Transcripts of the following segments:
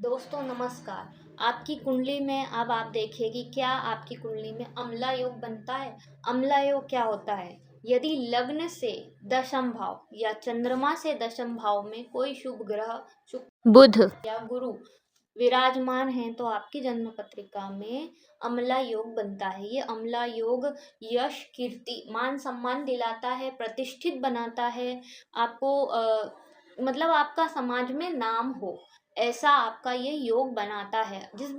दोस्तों नमस्कार। आपकी कुंडली में अब आप देखिए कि क्या आपकी कुंडली में अम्ला योग बनता है। अम्ला योग क्या होता है? यदि लग्न से दशम भाव या चंद्रमा से दशम भाव में कोई शुभ ग्रह शुक्र बुध या गुरु विराजमान है तो आपकी जन्म पत्रिका में अम्ला योग बनता है। ये अम्ला योग यश कीर्ति मान सम्मान दिलाता है, प्रतिष्ठित बनाता है आपको। मतलब आपका समाज में नाम हो, ऐसा आपका ये योग बनाता है। जिस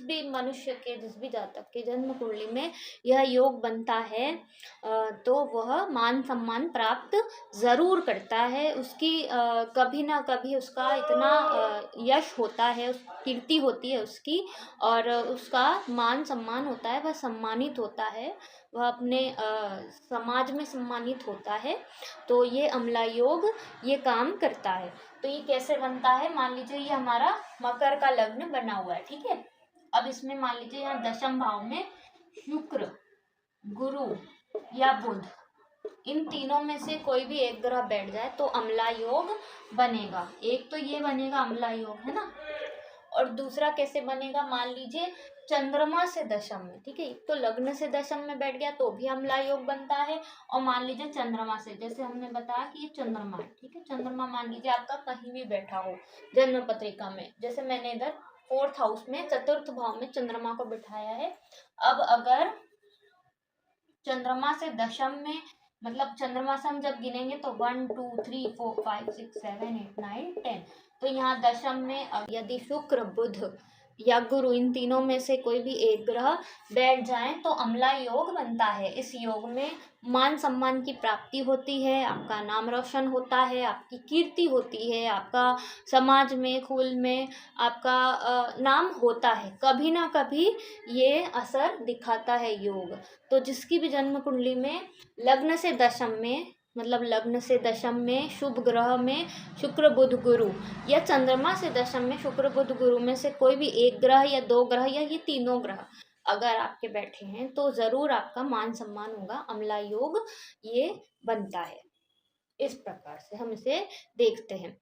भी मनुष्य के, जिस भी जातक के जन्म कुंडली में यह योग बनता है तो वह मान सम्मान प्राप्त ज़रूर करता है। उसकी कभी ना कभी उसका इतना यश होता है, उस कीर्ति होती है उसकी, और उसका मान सम्मान होता है, वह सम्मानित होता है, वह अपने समाज में सम्मानित होता है। तो ये अम्ला योग ये काम करता है। तो ये कैसे बनता है? मान लीजिए ये हमारा मकर का लग्न बना हुआ है, ठीक है। अब इसमें मान लीजिए यहाँ दशम भाव में शुक्र, गुरु या बुध, इन तीनों में से कोई भी एक ग्रह बैठ जाए तो अम्ला योग बनेगा। एक तो ये बनेगा अम्ला योग, है ना। और दूसरा कैसे बनेगा? मान लीजिए चंद्रमा से दशम में, ठीक है, तो लग्न से दशम में बैठ गया तो भी अम्ला योग बनता है। और मान लीजिए चंद्रमा से, जैसे हमने बताया कि ये चंद्रमा है, ठीक है, चंद्रमा मान लीजिए आपका कहीं भी बैठा हो जन्म पत्रिका में, जैसे मैंने इधर 4th हाउस में चतुर्थ भाव में चंद्रमा को बिठाया है। अब अगर चंद्रमा से दशम में, मतलब चंद्रमा से हम जब गिनेंगे तो 1 2 3 4 5 6 7 8 9 10, तो यहाँ दशम में यदि शुक्र बुध या गुरु इन तीनों में से कोई भी एक ग्रह बैठ जाए तो अम्ला योग बनता है। इस योग में मान सम्मान की प्राप्ति होती है, आपका नाम रोशन होता है, आपकी कीर्ति होती है, आपका समाज में, कुल में आपका नाम होता है। कभी ना कभी ये असर दिखाता है योग। तो जिसकी भी जन्म कुंडली में लग्न से दशम में, मतलब लग्न से दशम में शुभ ग्रह में शुक्र बुध गुरु, या चंद्रमा से दशम में शुक्र बुध गुरु में से कोई भी एक ग्रह या दो ग्रह या ये तीनों ग्रह अगर आपके बैठे हैं तो जरूर आपका मान सम्मान होगा। अम्ला योग ये बनता है। इस प्रकार से हम इसे देखते हैं।